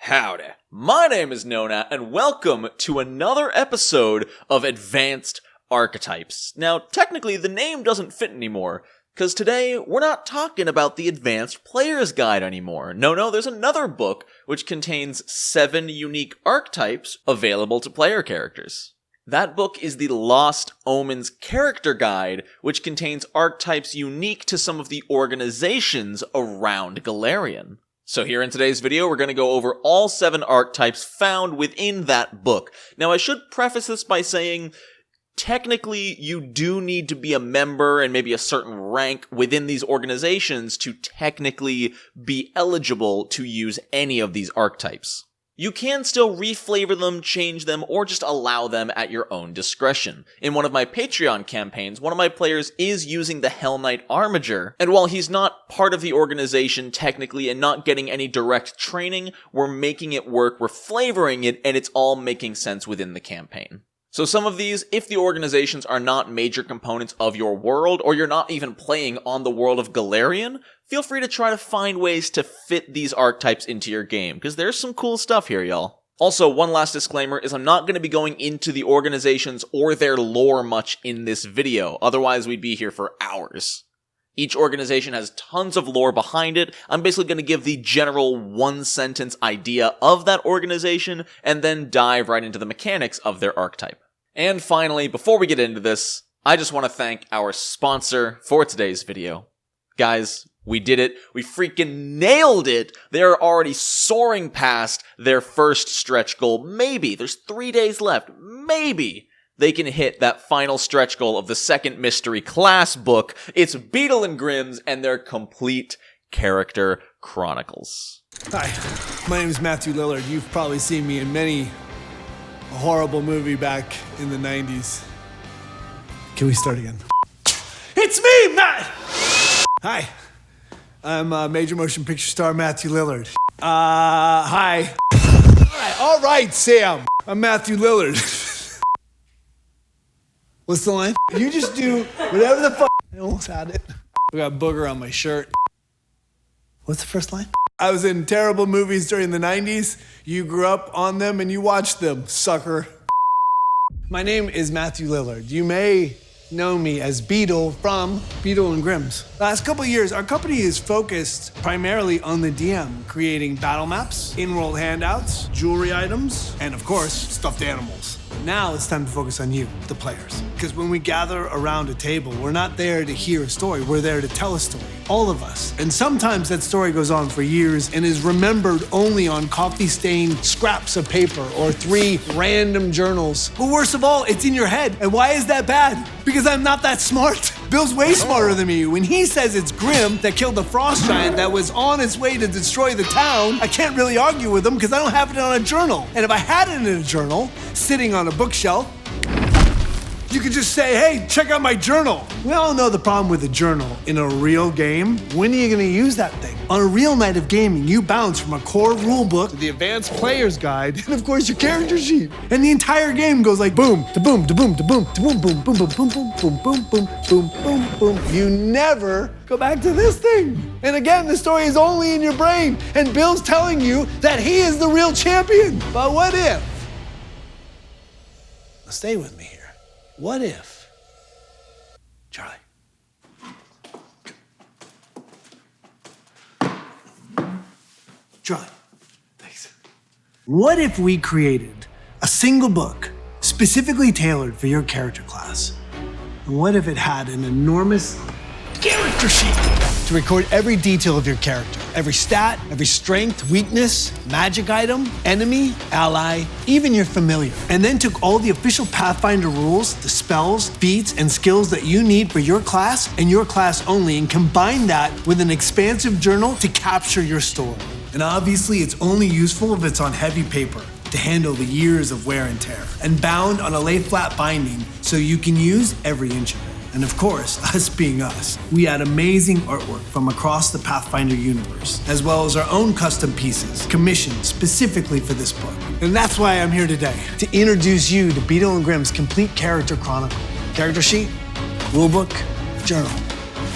Howdy. My name is Nona, and welcome to another episode of Advanced Archetypes. Now, technically, the name doesn't fit anymore, because today, we're not talking about the Advanced Player's Guide anymore. No, there's another book which contains 7 unique archetypes available to player characters. That book is the Lost Omens Character Guide, which contains archetypes unique to some of the organizations around Golarion. So here in today's video, we're going to go over all 7 archetypes found within that book. Now, I should preface this by saying, technically, you do need to be a member and maybe a certain rank within these organizations to technically be eligible to use any of these archetypes. You can still reflavor them, change them, or just allow them at your own discretion. In one of my Patreon campaigns, one of my players is using the Hellknight Armiger, and while he's not part of the organization technically and not getting any direct training, we're making it work, we're flavoring it, and it's all making sense within the campaign. So some of these, if the organizations are not major components of your world, or you're not even playing on the world of Golarion, feel free to try to find ways to fit these archetypes into your game, because there's some cool stuff here, y'all. Also, one last disclaimer is I'm not going to be going into the organizations or their lore much in this video, otherwise we'd be here for hours. Each organization has tons of lore behind it. I'm basically going to give the general one-sentence idea of that organization, and then dive right into the mechanics of their archetype. And finally, before we get into this, I just want to thank our sponsor for today's video. Guys, we did it. We freaking nailed it. They're already soaring past their first stretch goal. Maybe. There's 3 days left. Maybe they can hit that final stretch goal of the second mystery class book. It's Beadle Grimm's and their Complete Character Chronicles. Hi, my name is Matthew Lillard. You've probably seen me in many a horrible movie back in the 90s. Can we start again? It's me, Matt! Hi, I'm major motion picture star Matthew Lillard. Hi. All right, Sam. I'm Matthew Lillard. What's the line? You just do whatever the fuck. I almost had it. I got booger on my shirt. What's the first line? I was in terrible movies during the 90s. You grew up on them and you watched them, sucker. My name is Matthew Lillard. You may know me as Beadle from Beadle Grimm's. Last couple of years, our company is focused primarily on the DM, creating battle maps, in-world handouts, jewelry items, and of course, stuffed animals. Now it's time to focus on you, the players. Because when we gather around a table, we're not there to hear a story, we're there to tell a story. All of us. And sometimes that story goes on for years and is remembered only on coffee-stained scraps of paper or 3 random journals. But worst of all, it's in your head. And why is that bad? Because I'm not that smart. Bill's way smarter than me. When he says it's Grimm that killed the frost giant that was on its way to destroy the town, I can't really argue with him because I don't have it on a journal. And if I had it in a journal, sitting on a bookshelf, you could just say, hey, check out my journal. We all know the problem with a journal. In a real game, when are you gonna use that thing? On a real night of gaming, you bounce from a core rule book to the Advanced Player's Guide, and of course your character sheet. And the entire game goes like boom, to boom, to boom, to boom, to boom, boom, boom, boom, boom, boom, boom, boom, boom, boom, boom, boom. You never go back to this thing. And again, the story is only in your brain, and Bill's telling you that he is the real champion. But what if? Stay with me here. What if, Charlie? Charlie, thanks. What if we created a single book specifically tailored for your character class? And what if it had an enormous character sheet to record every detail of your character? Every stat, every strength, weakness, magic item, enemy, ally, even your familiar. And then took all the official Pathfinder rules, the spells, feats, and skills that you need for your class and your class only, and combined that with an expansive journal to capture your story. And obviously it's only useful if it's on heavy paper to handle the years of wear and tear, and bound on a lay-flat binding so you can use every inch of it. And of course, us being us, we add amazing artwork from across the Pathfinder universe, as well as our own custom pieces, commissioned specifically for this book. And that's why I'm here today, to introduce you to Beadle Grimm's Complete Character Chronicles. Character sheet, rulebook, journal,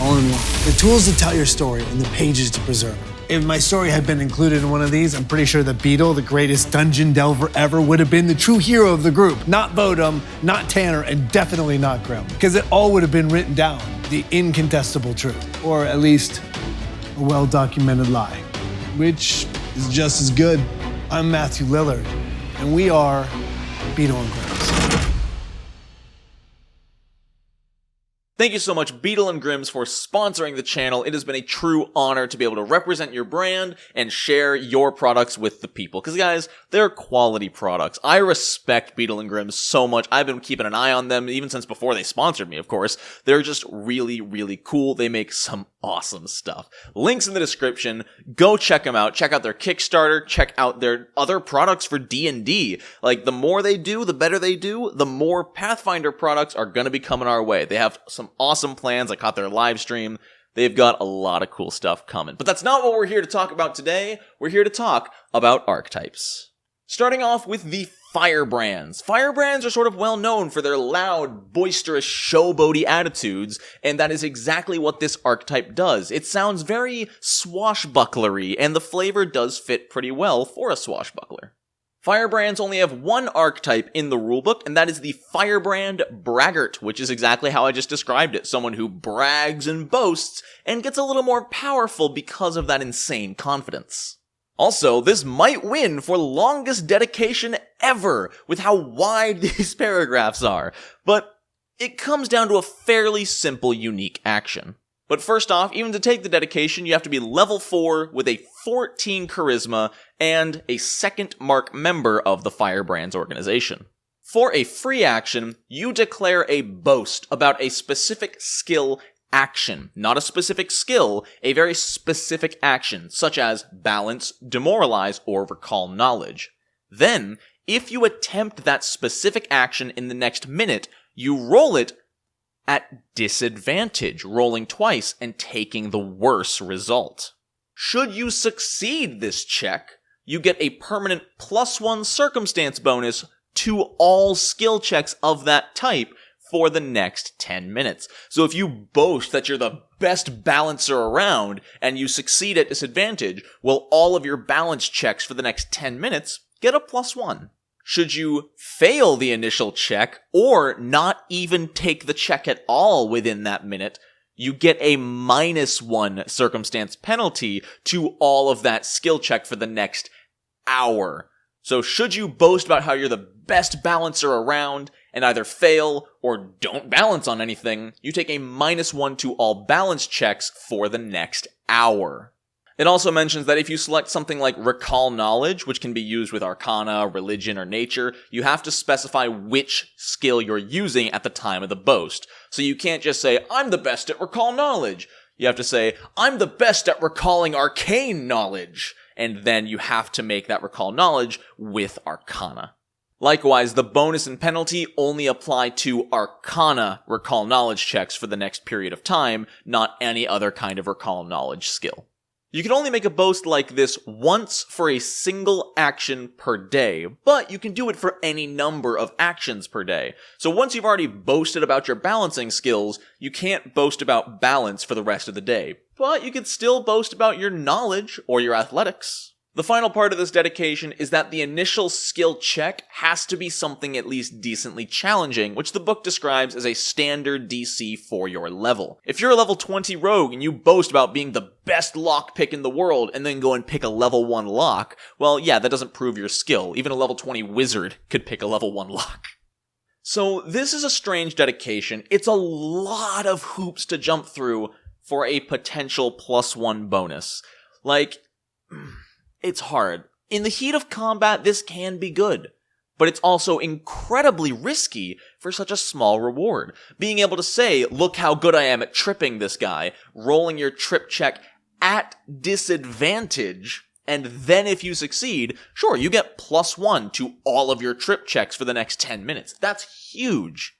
all in one. The tools to tell your story and the pages to preserve it. If my story had been included in one of these, I'm pretty sure that Beadle, the greatest dungeon delver ever, would have been the true hero of the group. Not Bodum, not Tanner, and definitely not Grimm. Because it all would have been written down, the incontestable truth. Or at least a well-documented lie. Which is just as good. I'm Matthew Lillard, and we are Beadle and Grimm. Thank you so much, Beadle and Grimms, for sponsoring the channel. It has been a true honor to be able to represent your brand and share your products with the people. Because, guys, they're quality products. I respect Beadle and Grimms so much. I've been keeping an eye on them, even since before they sponsored me, of course. They're just really, really cool. They make some awesome stuff. Links in the description. Go check them out. Check out their Kickstarter. Check out their other products for D&D. Like, the more they do, the better they do, the more Pathfinder products are going to be coming our way. They have some awesome plans. I caught their live stream. They've got a lot of cool stuff coming. But that's not what we're here to talk about today. We're here to talk about archetypes. Starting off with the Firebrands. Firebrands are sort of well known for their loud, boisterous, showboaty attitudes, and that is exactly what this archetype does. It sounds very swashbucklery, and the flavor does fit pretty well for a swashbuckler. Firebrands only have one archetype in the rulebook, and that is the Firebrand Braggart, which is exactly how I just described it. Someone who brags and boasts, and gets a little more powerful because of that insane confidence. Also, this might win for longest dedication ever, with how wide these paragraphs are, but it comes down to a fairly simple, unique action. But first off, even to take the dedication, you have to be level 4 with a 14 charisma and a second mark member of the Firebrands organization. For a free action, you declare a boast about a specific skill action. Not a specific skill, a very specific action, such as balance, demoralize, or recall knowledge. Then, if you attempt that specific action in the next minute, you roll it at disadvantage, rolling twice and taking the worse result. Should you succeed this check, you get a permanent +1 circumstance bonus to all skill checks of that type for the next 10 minutes. So if you boast that you're the best balancer around and you succeed at disadvantage, well, all of your balance checks for the next 10 minutes get a +1. Should you fail the initial check, or not even take the check at all within that minute, you get a -1 circumstance penalty to all of that skill check for the next hour. So should you boast about how you're the best balancer around and either fail or don't balance on anything, you take a -1 to all balance checks for the next hour. It also mentions that if you select something like Recall Knowledge, which can be used with Arcana, Religion, or Nature, you have to specify which skill you're using at the time of the boast. So you can't just say, I'm the best at Recall Knowledge. You have to say, I'm the best at recalling Arcane Knowledge. And then you have to make that Recall Knowledge with Arcana. Likewise, the bonus and penalty only apply to Arcana Recall Knowledge checks for the next period of time, not any other kind of Recall Knowledge skill. You can only make a boast like this once for a single action per day, but you can do it for any number of actions per day. So once you've already boasted about your balancing skills, you can't boast about balance for the rest of the day. But you can still boast about your knowledge or your athletics. The final part of this dedication is that the initial skill check has to be something at least decently challenging, which the book describes as a standard DC for your level. If you're a level 20 rogue and you boast about being the best lockpick in the world and then go and pick a level 1 lock, well, yeah, that doesn't prove your skill. Even a level 20 wizard could pick a level 1 lock. So this is a strange dedication. It's a lot of hoops to jump through for a potential +1 bonus. It's hard. In the heat of combat, this can be good, but it's also incredibly risky for such a small reward. Being able to say, look how good I am at tripping this guy, rolling your trip check at disadvantage, and then if you succeed, sure, you get +1 to all of your trip checks for the next 10 minutes. That's huge.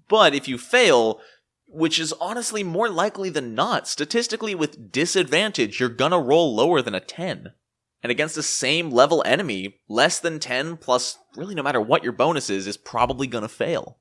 But if you fail, which is honestly more likely than not, statistically with disadvantage, you're gonna roll lower than a 10. And against the same level enemy, less than 10 plus really no matter what your bonus is probably gonna fail.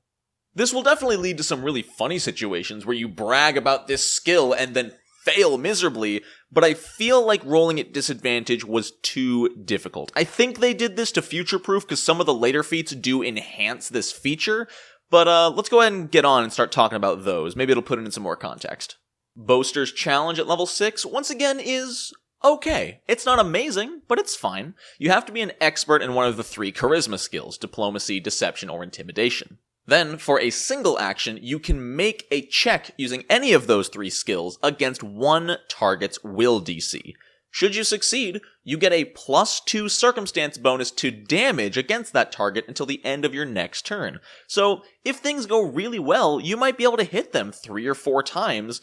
This will definitely lead to some really funny situations where you brag about this skill and then fail miserably, but I feel like rolling at disadvantage was too difficult. I think they did this to future-proof because some of the later feats do enhance this feature, but let's go ahead and get on and start talking about those. Maybe it'll put it in some more context. Boaster's challenge at level 6, once again, is okay. It's not amazing, but it's fine. You have to be an expert in one of the 3 charisma skills: diplomacy, deception, or intimidation. Then, for a single action, you can make a check using any of those 3 skills against one target's will DC. Should you succeed, you get a +2 circumstance bonus to damage against that target until the end of your next turn. So, if things go really well, you might be able to hit them 3 or 4 times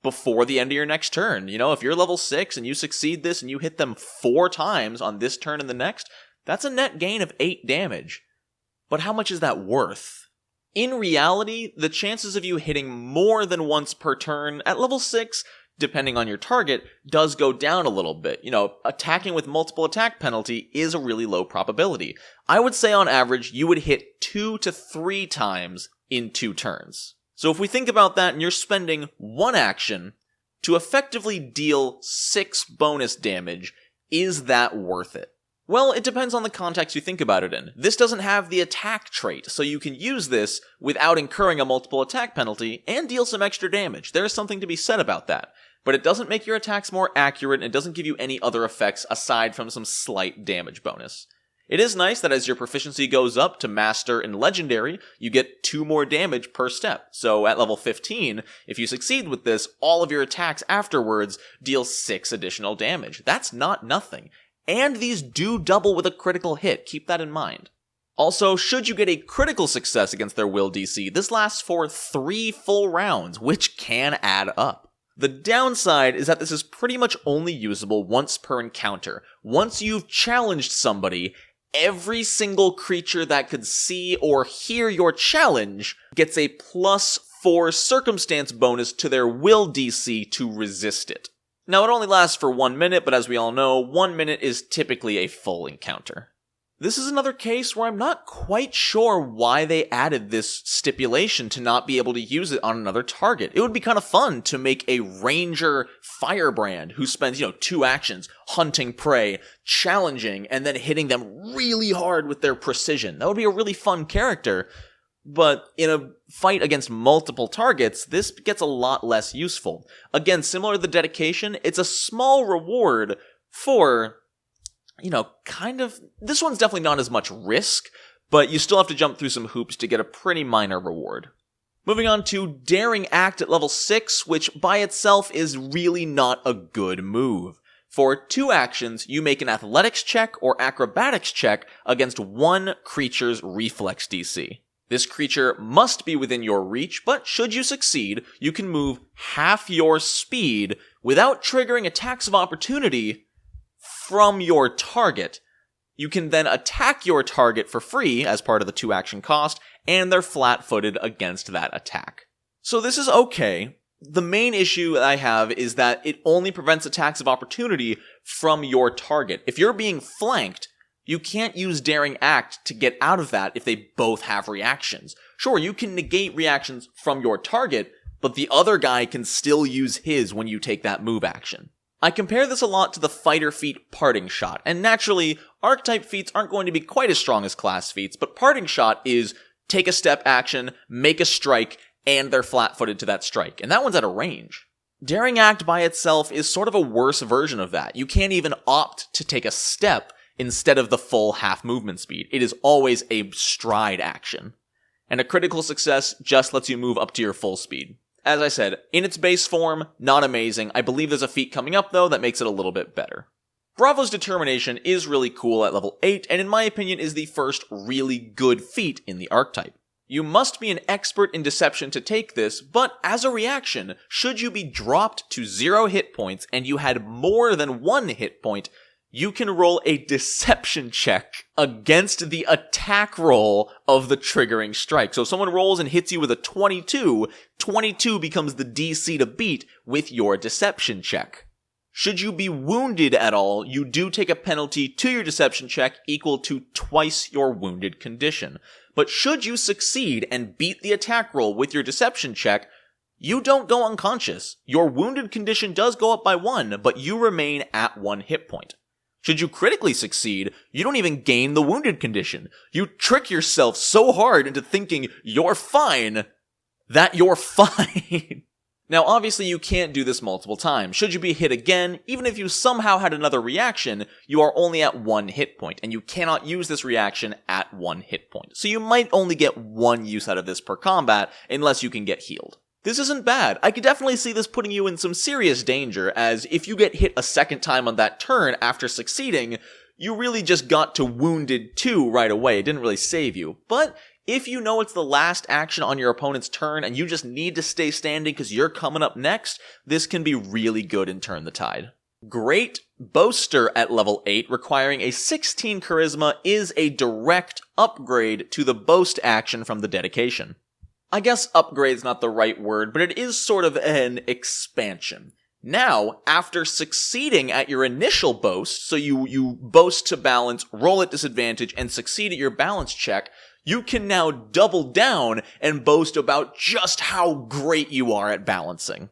before the end of your next turn. You know, if you're level 6 and you succeed this and you hit them 4 times on this turn and the next, that's a net gain of 8 damage. But how much is that worth? In reality, the chances of you hitting more than once per turn at level 6, depending on your target, does go down a little bit. You know, attacking with multiple attack penalty is a really low probability. I would say on average, you would hit 2 to 3 times in 2 turns. So if we think about that and you're spending 1 action to effectively deal 6 bonus damage, is that worth it? Well, it depends on the context you think about it in. This doesn't have the attack trait, so you can use this without incurring a multiple attack penalty and deal some extra damage. There is something to be said about that. But it doesn't make your attacks more accurate, and it doesn't give you any other effects aside from some slight damage bonus. It is nice that as your proficiency goes up to Master and Legendary, you get 2 more damage per step. So at level 15, if you succeed with this, all of your attacks afterwards deal 6 additional damage. That's not nothing. And these do double with a critical hit, keep that in mind. Also, should you get a critical success against their will DC, this lasts for 3 full rounds, which can add up. The downside is that this is pretty much only usable once per encounter. Once you've challenged somebody, every single creature that could see or hear your challenge gets a +4 circumstance bonus to their will DC to resist it. Now, it only lasts for 1 minute, but as we all know, 1 minute is typically a full encounter. This is another case where I'm not quite sure why they added this stipulation to not be able to use it on another target. It would be kind of fun to make a ranger Firebrand who spends, 2 actions hunting prey, challenging, and then hitting them really hard with their precision. That would be a really fun character. But in a fight against multiple targets, this gets a lot less useful. Again, similar to the dedication, it's a small reward for, this one's definitely not as much risk, but you still have to jump through some hoops to get a pretty minor reward. Moving on to Daring Act at level 6, which by itself is really not a good move. For 2 actions, you make an athletics check or acrobatics check against one creature's reflex DC. This creature must be within your reach, but should you succeed, you can move half your speed without triggering attacks of opportunity from your target. You can then attack your target for free as part of the 2 action cost, and they're flat-footed against that attack. So this is okay. The main issue I have is that it only prevents attacks of opportunity from your target. If you're being flanked, you can't use Daring Act to get out of that if they both have reactions. Sure, you can negate reactions from your target, but the other guy can still use his when you take that move action. I compare this a lot to the fighter feat Parting Shot, and naturally, archetype feats aren't going to be quite as strong as class feats, but Parting Shot is take a step action, make a strike, and they're flat-footed to that strike, and that one's at a range. Daring Act by itself is sort of a worse version of that. You can't even opt to take a step instead of the full half movement speed. It is always a stride action. And a critical success just lets you move up to your full speed. As I said, in its base form, not amazing. I believe there's a feat coming up though that makes it a little bit better. Bravo's Determination is really cool at level 8, and in my opinion is the first really good feat in the archetype. You must be an expert in deception to take this, but as a reaction, should you be dropped to 0 hit points and you had more than 1 hit point, you can roll a deception check against the attack roll of the triggering strike. So if someone rolls and hits you with a 22, 22 becomes the DC to beat with your deception check. Should you be wounded at all, you do take a penalty to your deception check equal to twice your wounded condition. But should you succeed and beat the attack roll with your deception check, you don't go unconscious. Your wounded condition does go up by 1, but you remain at 1 hit point. Should you critically succeed, you don't even gain the wounded condition. You trick yourself so hard into thinking you're fine that you're fine. Now, obviously, you can't do this multiple times. Should you be hit again, even if you somehow had another reaction, you are only at 1 hit point, and you cannot use this reaction at 1 hit point. So you might only get 1 use out of this per combat, unless you can get healed. This isn't bad. I could definitely see this putting you in some serious danger, as if you get hit a second time on that turn after succeeding, you really just got to wounded 2 right away. It didn't really save you. But if you know it's the last action on your opponent's turn and you just need to stay standing because you're coming up next, this can be really good and turn the tide. Great Boaster at level 8, requiring a 16 charisma, is a direct upgrade to the boast action from the dedication. I guess upgrade's not the right word, but it is sort of an expansion. Now, after succeeding at your initial boast, so you boast to balance, roll at disadvantage, and succeed at your balance check, you can now double down and boast about just how great you are at balancing.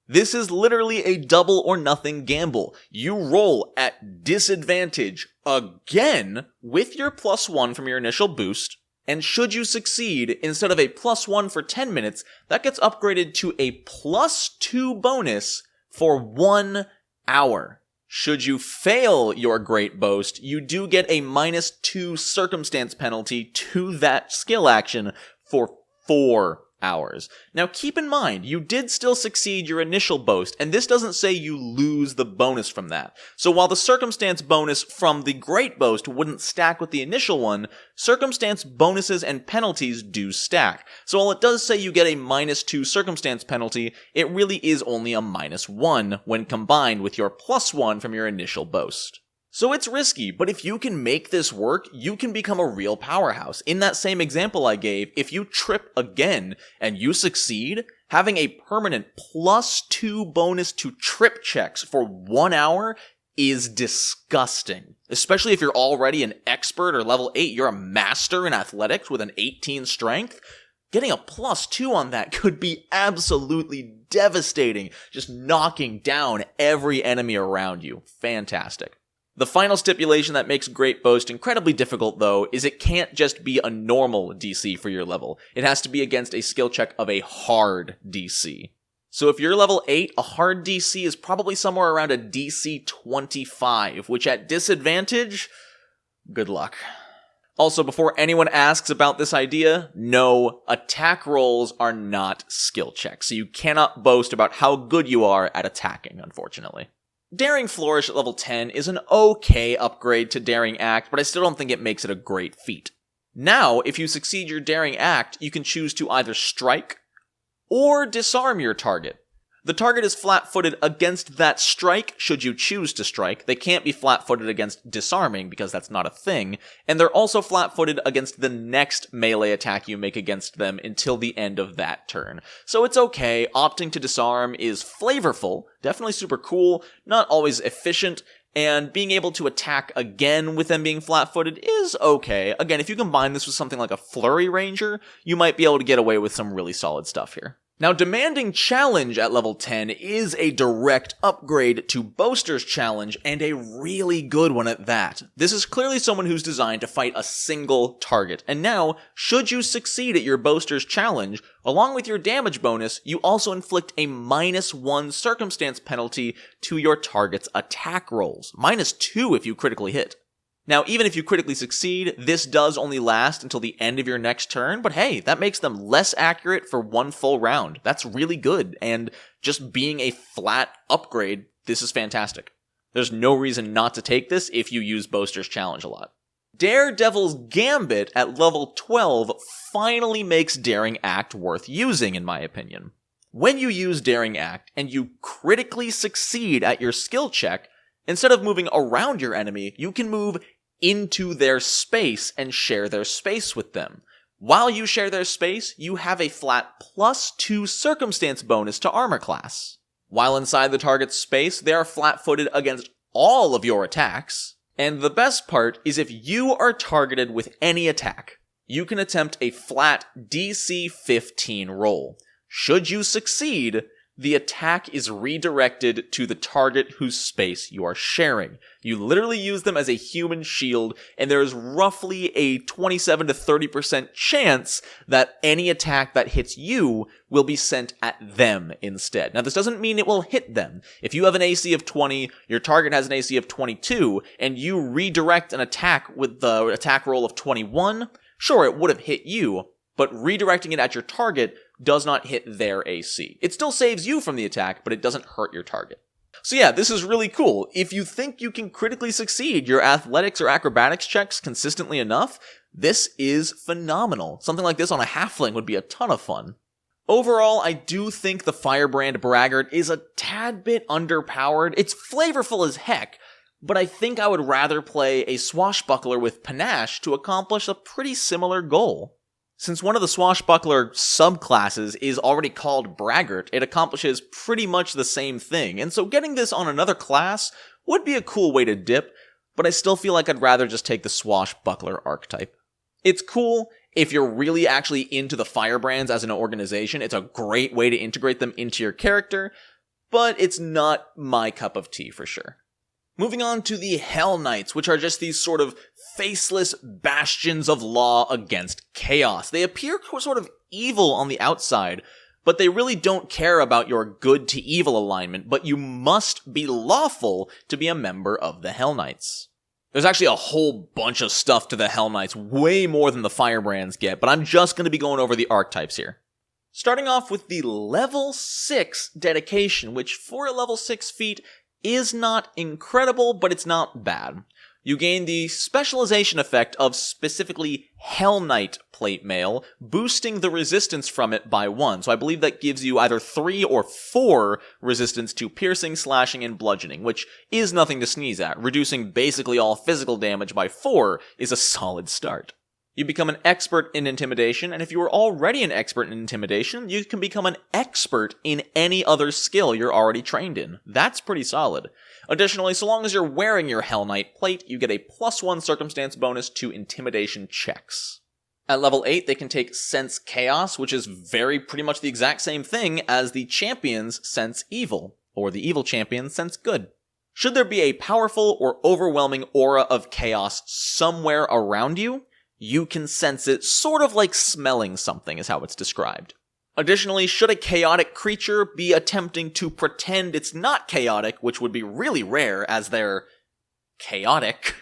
This is literally a double or nothing gamble. You roll at disadvantage again with your +1 from your initial boost, and should you succeed, instead of a +1 for 10 minutes, that gets upgraded to a +2 bonus for 1 hour. Should you fail your great boast, you do get a -2 circumstance penalty to that skill action for 4 hours. Now keep in mind, you did still succeed your initial boast, and this doesn't say you lose the bonus from that. So while the circumstance bonus from the great boast wouldn't stack with the initial one, circumstance bonuses and penalties do stack. So while it does say you get a -2 circumstance penalty, it really is only a -1 when combined with your +1 from your initial boast. So it's risky, but if you can make this work, you can become a real powerhouse. In that same example I gave, if you trip again and you succeed, having a permanent +2 bonus to trip checks for 1 hour is disgusting. Especially if you're already an expert or level 8, you're a master in athletics with an 18 strength. Getting a +2 on that could be absolutely devastating, just knocking down every enemy around you. Fantastic. The final stipulation that makes Great Boast incredibly difficult, though, is it can't just be a normal DC for your level. It has to be against a skill check of a hard DC. So if you're level 8, a hard DC is probably somewhere around a DC 25, which at disadvantage, good luck. Also, before anyone asks about this idea, no, attack rolls are not skill checks, so you cannot boast about how good you are at attacking, unfortunately. Daring Flourish at level 10 is an okay upgrade to Daring Act, but I still don't think it makes it a great feat. Now, if you succeed your Daring Act, you can choose to either strike or disarm your target. The target is flat-footed against that strike should you choose to strike. They can't be flat-footed against disarming because that's not a thing, and they're also flat-footed against the next melee attack you make against them until the end of that turn. So it's okay. Opting to disarm is flavorful, definitely super cool, not always efficient, and being able to attack again with them being flat-footed is okay. Again, if you combine this with something like a Flurry Ranger, you might be able to get away with some really solid stuff here. Now, Demanding Challenge at level 10 is a direct upgrade to Boaster's Challenge, and a really good one at that. This is clearly someone who's designed to fight a single target, and now, should you succeed at your Boaster's Challenge, along with your damage bonus, you also inflict a -1 circumstance penalty to your target's attack rolls. -2 if you critically hit. Now, even if you critically succeed, this does only last until the end of your next turn, but hey, that makes them less accurate for 1 full round. That's really good, and just being a flat upgrade, this is fantastic. There's no reason not to take this if you use Boaster's Challenge a lot. Daredevil's Gambit at level 12 finally makes Daring Act worth using, in my opinion. When you use Daring Act, and you critically succeed at your skill check, instead of moving around your enemy, you can move into their space and share their space with them. While you share their space, you have a flat +2 circumstance bonus to armor class. While inside the target's space, they are flat-footed against all of your attacks. And the best part is if you are targeted with any attack, you can attempt a flat DC 15 roll. Should you succeed, the attack is redirected to the target whose space you are sharing. You literally use them as a human shield, and there is roughly a 27 to 30% chance that any attack that hits you will be sent at them instead. Now, this doesn't mean it will hit them. If you have an AC of 20, your target has an AC of 22, and you redirect an attack with the attack roll of 21, sure, it would have hit you, but redirecting it at your target does not hit their AC. It still saves you from the attack, but it doesn't hurt your target. So yeah, this is really cool. If you think you can critically succeed your athletics or acrobatics checks consistently enough, this is phenomenal. Something like this on a halfling would be a ton of fun. Overall, I do think the Firebrand Braggart is a tad bit underpowered. It's flavorful as heck, but I think I would rather play a swashbuckler with panache to accomplish a pretty similar goal. Since one of the swashbuckler subclasses is already called Braggart, it accomplishes pretty much the same thing, and so getting this on another class would be a cool way to dip, but I still feel like I'd rather just take the swashbuckler archetype. It's cool if you're really actually into the Firebrands as an organization. It's a great way to integrate them into your character, but it's not my cup of tea for sure. Moving on to the Hellknights, which are just these sort of faceless bastions of law against chaos. They appear sort of evil on the outside, but they really don't care about your good to evil alignment, but you must be lawful to be a member of the Hellknights. There's actually a whole bunch of stuff to the Hellknights, way more than the Firebrands get, but I'm just going to be going over the archetypes here. Starting off with the level 6 dedication, which for a level 6 feat is not incredible, but it's not bad. You gain the specialization effect of specifically Hellknight plate mail, boosting the resistance from it by 1. So I believe that gives you either 3 or 4 resistance to piercing, slashing, and bludgeoning, which is nothing to sneeze at. Reducing basically all physical damage by 4 is a solid start. You become an expert in intimidation, and if you are already an expert in intimidation, you can become an expert in any other skill you're already trained in. That's pretty solid. Additionally, so long as you're wearing your Hellknight plate, you get a +1 circumstance bonus to intimidation checks. At level 8, they can take Sense Chaos, which is pretty much the exact same thing as the champion's Sense Evil, or the evil champion's Sense Good. Should there be a powerful or overwhelming aura of chaos somewhere around you, you can sense it, sort of like smelling something is how it's described. Additionally, should a chaotic creature be attempting to pretend it's not chaotic, which would be really rare as they're chaotic,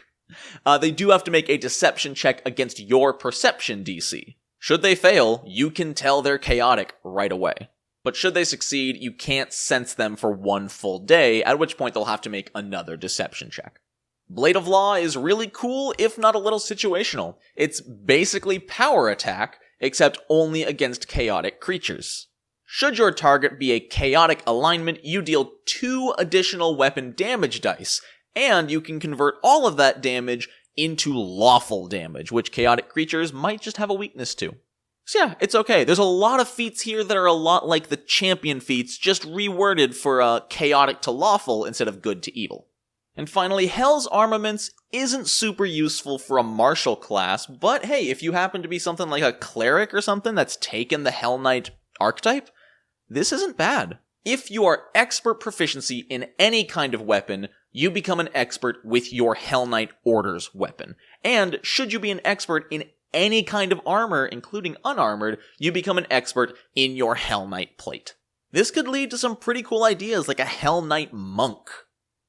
they do have to make a deception check against your perception DC. Should they fail, you can tell they're chaotic right away. But should they succeed, you can't sense them for 1 full day, at which point they'll have to make another deception check. Blade of Law is really cool, if not a little situational. It's basically power attack, except only against chaotic creatures. Should your target be a chaotic alignment, you deal 2 additional weapon damage dice, and you can convert all of that damage into lawful damage, which chaotic creatures might just have a weakness to. So yeah, it's okay. There's a lot of feats here that are a lot like the champion feats, just reworded for chaotic to lawful instead of good to evil. And finally, Hell's Armaments isn't super useful for a martial class, but hey, if you happen to be something like a cleric or something that's taken the Hellknight archetype, this isn't bad. If you are expert proficiency in any kind of weapon, you become an expert with your Hellknight Orders weapon. And should you be an expert in any kind of armor, including unarmored, you become an expert in your Hellknight plate. This could lead to some pretty cool ideas like a Hellknight monk.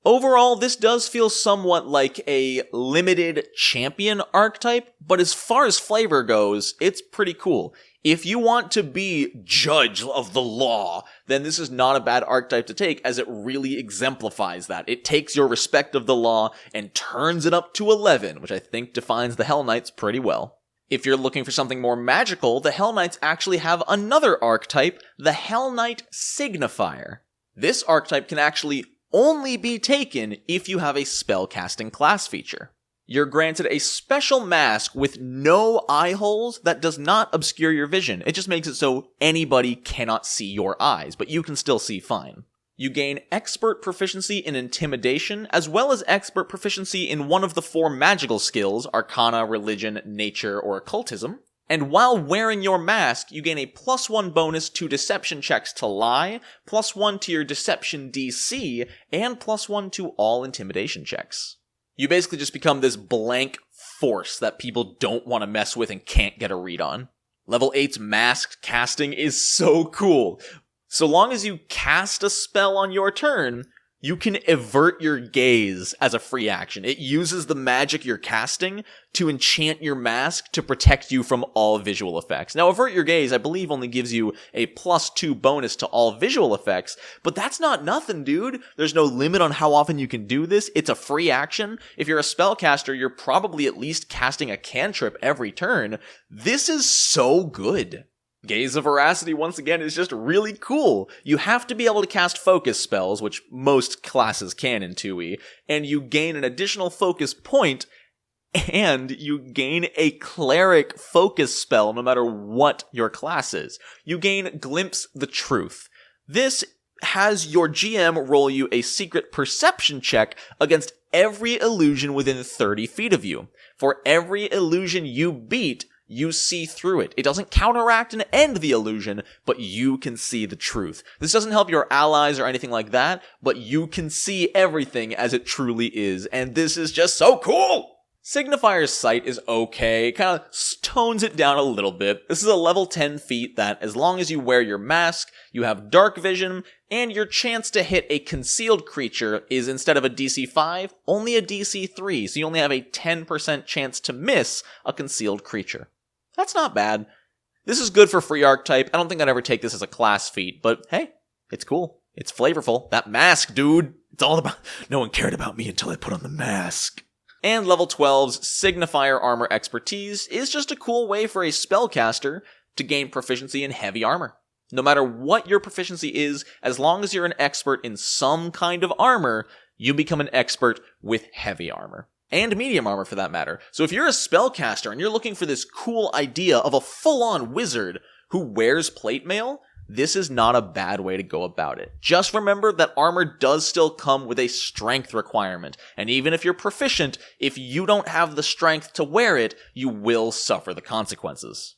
Overall, this does feel somewhat like a limited champion archetype, but as far as flavor goes, it's pretty cool. If you want to be judge of the law, then this is not a bad archetype to take, as it really exemplifies that. It takes your respect of the law and turns it up to 11, which I think defines the Hellknights pretty well. If you're looking for something more magical, the Hellknights actually have another archetype, the Hellknight Signifier. This archetype can actually only be taken if you have a spellcasting class feature. You're granted a special mask with no eye holes that does not obscure your vision. It just makes it so anybody cannot see your eyes, but you can still see fine. You gain expert proficiency in intimidation, as well as expert proficiency in one of the 4 magical skills, Arcana, Religion, Nature, or Occultism. And while wearing your mask, you gain a +1 bonus to deception checks to lie, +1 to your deception DC, and +1 to all intimidation checks. You basically just become this blank force that people don't want to mess with and can't get a read on. Level 8's masked casting is so cool. So long as you cast a spell on your turn, you can avert your gaze as a free action. It uses the magic you're casting to enchant your mask to protect you from all visual effects. Now, avert your gaze, I believe, only gives you a +2 bonus to all visual effects, but that's not nothing, dude. There's no limit on how often you can do this. It's a free action. If you're a spellcaster, you're probably at least casting a cantrip every turn. This is so good. Gaze of Veracity, once again, is just really cool. You have to be able to cast focus spells, which most classes can in 2e, and you gain an additional focus point, and you gain a cleric focus spell no matter what your class is. You gain Glimpse the Truth. This has your GM roll you a secret perception check against every illusion within 30 feet of you. For every illusion you beat, you see through it. It doesn't counteract and end the illusion, but you can see the truth. This doesn't help your allies or anything like that, but you can see everything as it truly is, and this is just so cool! Signifier's sight is okay, kind of tones it down a little bit. This is a level 10 feat that, as long as you wear your mask, you have dark vision, and your chance to hit a concealed creature is, instead of a DC 5, only a DC 3, so you only have a 10% chance to miss a concealed creature. That's not bad. This is good for free archetype. I don't think I'd ever take this as a class feat, but hey, it's cool. It's flavorful. That mask, dude. It's all about... No one cared about me until I put on the mask. And level 12's Signifier Armor Expertise is just a cool way for a spellcaster to gain proficiency in heavy armor. No matter what your proficiency is, as long as you're an expert in some kind of armor, you become an expert with heavy armor. And medium armor, for that matter. So if you're a spellcaster and you're looking for this cool idea of a full-on wizard who wears plate mail, this is not a bad way to go about it. Just remember that armor does still come with a strength requirement, and even if you're proficient, if you don't have the strength to wear it, you will suffer the consequences.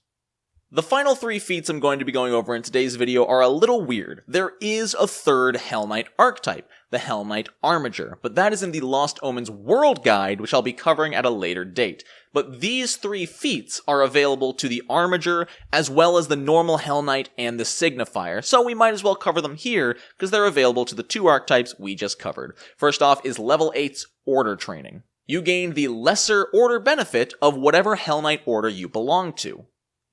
The final 3 feats I'm going to be going over in today's video are a little weird. There is a third Hellknight archetype, the Hellknight Armiger, but that is in the Lost Omens World Guide, which I'll be covering at a later date. But these 3 feats are available to the Armiger, as well as the normal Hellknight and the Signifier, so we might as well cover them here, because they're available to the 2 archetypes we just covered. First off is level 8's Order Training. You gain the lesser order benefit of whatever Hellknight order you belong to.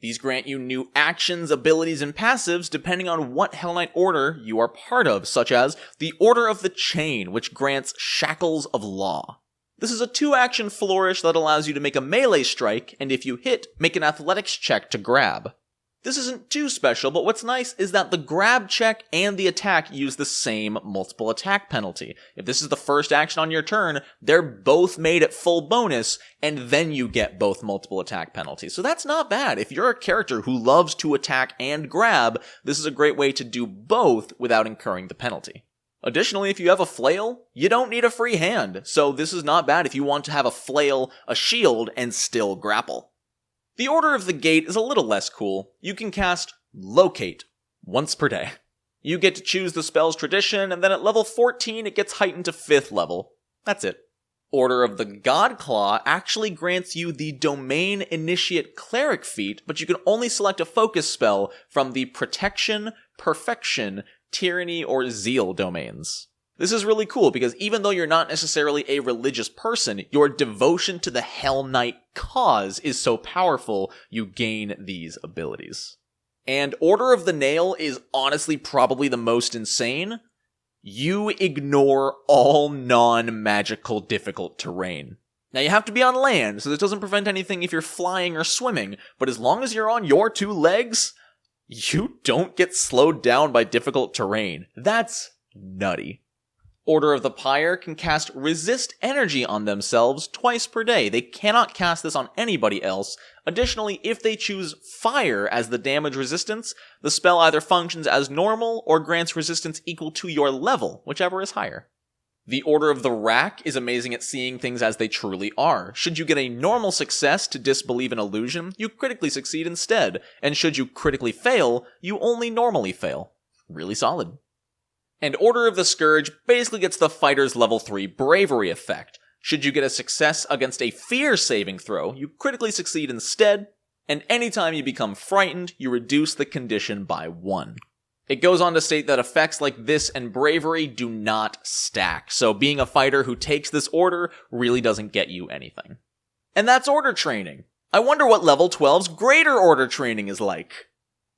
These grant you new actions, abilities, and passives depending on what Hellknight order you are part of, such as the Order of the Chain, which grants Shackles of Law. This is a 2-action flourish that allows you to make a melee strike, and if you hit, make an athletics check to grab. This isn't too special, but what's nice is that the grab check and the attack use the same multiple attack penalty. If this is the first action on your turn, they're both made at full bonus, and then you get both multiple attack penalties. So that's not bad. If you're a character who loves to attack and grab, this is a great way to do both without incurring the penalty. Additionally, if you have a flail, you don't need a free hand, so this is not bad if you want to have a flail, a shield, and still grapple. The Order of the Gate is a little less cool. You can cast Locate once per day. You get to choose the spell's tradition, and then at level 14 it gets heightened to 5th level. That's it. Order of the Godclaw actually grants you the Domain Initiate Cleric feat, but you can only select a focus spell from the Protection, Perfection, Tyranny, or Zeal domains. This is really cool because even though you're not necessarily a religious person, your devotion to the Hellknight cause is so powerful, you gain these abilities. And Order of the Nail is honestly probably the most insane. You ignore all non-magical difficult terrain. Now you have to be on land, so this doesn't prevent anything if you're flying or swimming, but as long as you're on your 2 legs, you don't get slowed down by difficult terrain. That's nutty. Order of the Pyre can cast Resist Energy on themselves twice per day. They cannot cast this on anybody else. Additionally, if they choose Fire as the damage resistance, the spell either functions as normal or grants resistance equal to your level, whichever is higher. The Order of the Rack is amazing at seeing things as they truly are. Should you get a normal success to disbelieve an illusion, you critically succeed instead, and should you critically fail, you only normally fail. Really solid. And Order of the Scourge basically gets the fighter's level 3 bravery effect. Should you get a success against a fear saving throw, you critically succeed instead, and anytime you become frightened, you reduce the condition by 1. It goes on to state that effects like this and bravery do not stack, so being a fighter who takes this order really doesn't get you anything. And that's order training. I wonder what level 12's greater order training is like.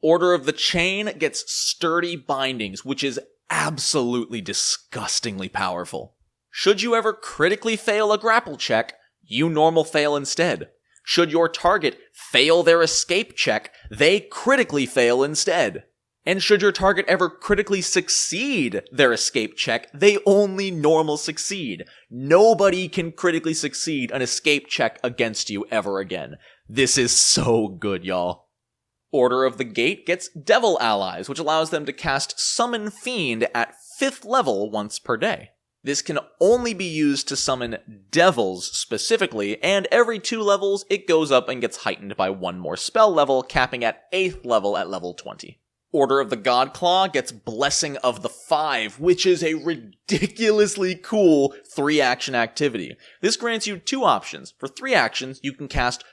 Order of the Chain gets sturdy bindings, which is absolutely disgustingly powerful. Should you ever critically fail a grapple check, you normal fail instead. Should your target fail their escape check, they critically fail instead. And should your target ever critically succeed their escape check, they only normal succeed. Nobody can critically succeed an escape check against you ever again. This is so good, y'all. Order of the Gate gets Devil Allies, which allows them to cast Summon Fiend at 5th level once per day. This can only be used to summon devils specifically, and every 2 levels it goes up and gets heightened by 1 more spell level, capping at 8th level at level 20. Order of the Godclaw gets Blessing of the Five, which is a ridiculously cool 3-action activity. This grants you 2 options. For 3 actions, you can cast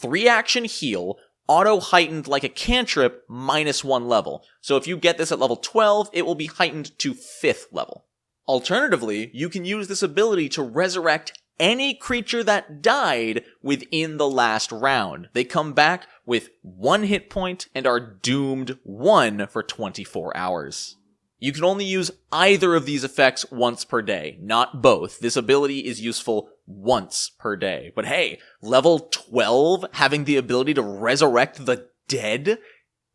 3-action heal, auto-heightened like a cantrip, -1 level. So if you get this at level 12, it will be heightened to 5th level. Alternatively, you can use this ability to resurrect any creature that died within the last round. They come back with 1 hit point and are doomed 1 for 24 hours. You can only use either of these effects once per day, not both. This ability is useful once per day. But hey, level 12 having the ability to resurrect the dead?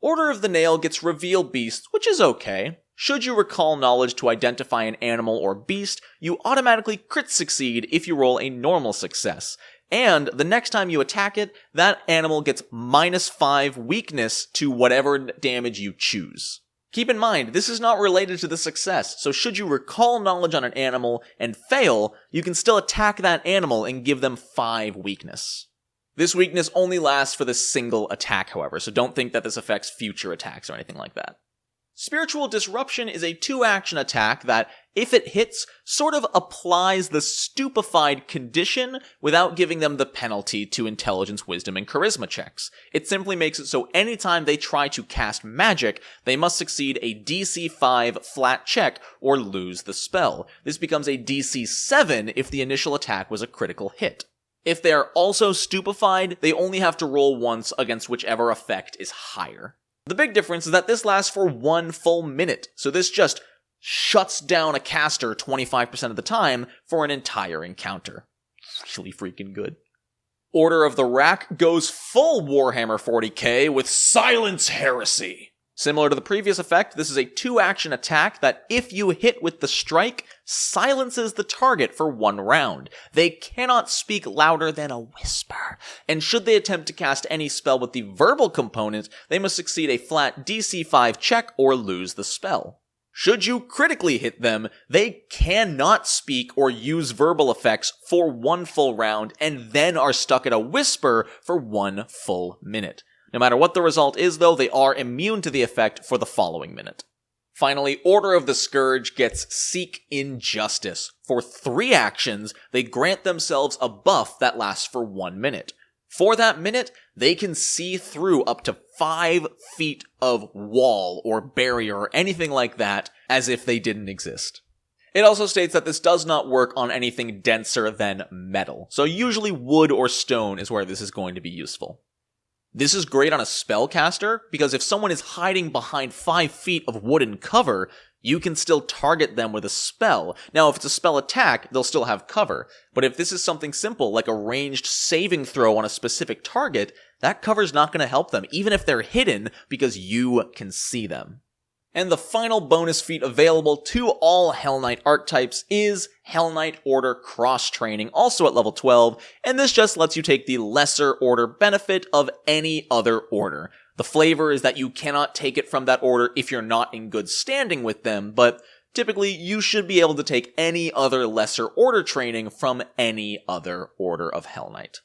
Order of the Nail gets Reveal Beast, which is okay. Should you recall knowledge to identify an animal or beast, you automatically crit succeed if you roll a normal success. And the next time you attack it, that animal gets -5 weakness to whatever damage you choose. Keep in mind, this is not related to the success, so should you recall knowledge on an animal and fail, you can still attack that animal and give them 5 weakness. This weakness only lasts for the single attack, however, so don't think that this affects future attacks or anything like that. Spiritual Disruption is a 2-action attack that, if it hits, sort of applies the stupefied condition without giving them the penalty to intelligence, wisdom, and charisma checks. It simply makes it so anytime they try to cast magic, they must succeed a DC 5 flat check or lose the spell. This becomes a DC 7 if the initial attack was a critical hit. If they are also stupefied, they only have to roll once against whichever effect is higher. The big difference is that this lasts for 1 full minute, so this just shuts down a caster 25% of the time for an entire encounter. Really freaking good. Order of the Rack goes full Warhammer 40k with Silence Heresy. Similar to the previous effect, this is a 2-action attack that, if you hit with the strike, silences the target for 1 round. They cannot speak louder than a whisper, and should they attempt to cast any spell with the verbal component, they must succeed a flat DC 5 check or lose the spell. Should you critically hit them, they cannot speak or use verbal effects for 1 full round, and then are stuck at a whisper for 1 full minute. No matter what the result is, though, they are immune to the effect for the following minute. Finally, Order of the Scourge gets Seek Injustice. For 3 actions, they grant themselves a buff that lasts for 1 minute. For that minute, they can see through up to 5 feet of wall or barrier or anything like that as if they didn't exist. It also states that this does not work on anything denser than metal, so usually wood or stone is where this is going to be useful. This is great on a spellcaster, because if someone is hiding behind 5 feet of wooden cover, you can still target them with a spell. Now, if it's a spell attack, they'll still have cover, but if this is something simple, like a ranged saving throw on a specific target, that cover's not going to help them, even if they're hidden, because you can see them. And the final bonus feat available to all Hellknight archetypes is Hellknight Order Cross-Training, also at level 12, and this just lets you take the lesser order benefit of any other order. The flavor is that you cannot take it from that order if you're not in good standing with them, but typically you should be able to take any other lesser order training from any other order of Hell Knight.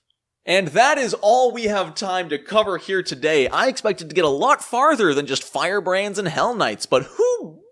And that is all we have time to cover here today. I expected to get a lot farther than just Firebrands and Hellknights, but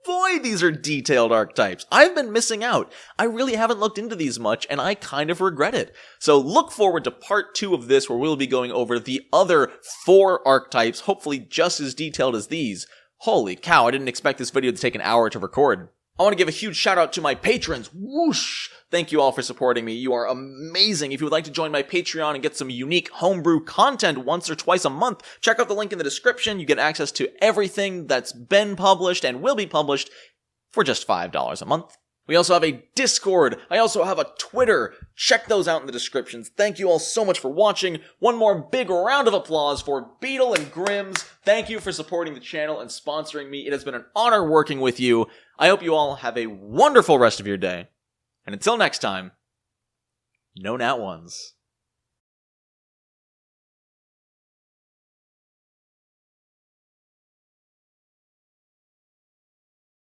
boy, these are detailed archetypes. I've been missing out. I really haven't looked into these much, and I kind of regret it. So look forward to part 2 of this, where we'll be going over the other 4 archetypes, hopefully just as detailed as these. Holy cow, I didn't expect this video to take an hour to record. I want to give a huge shout out to my patrons. Whoosh! Thank you all for supporting me. You are amazing. If you would like to join my Patreon and get some unique homebrew content once or twice a month, check out the link in the description. You get access to everything that's been published and will be published for just $5 a month. We also have a Discord. I also have a Twitter. Check those out in the descriptions. Thank you all so much for watching. One more big round of applause for Beadle and Grimms. Thank you for supporting the channel and sponsoring me. It has been an honor working with you. I hope you all have a wonderful rest of your day. And until next time, no nat ones.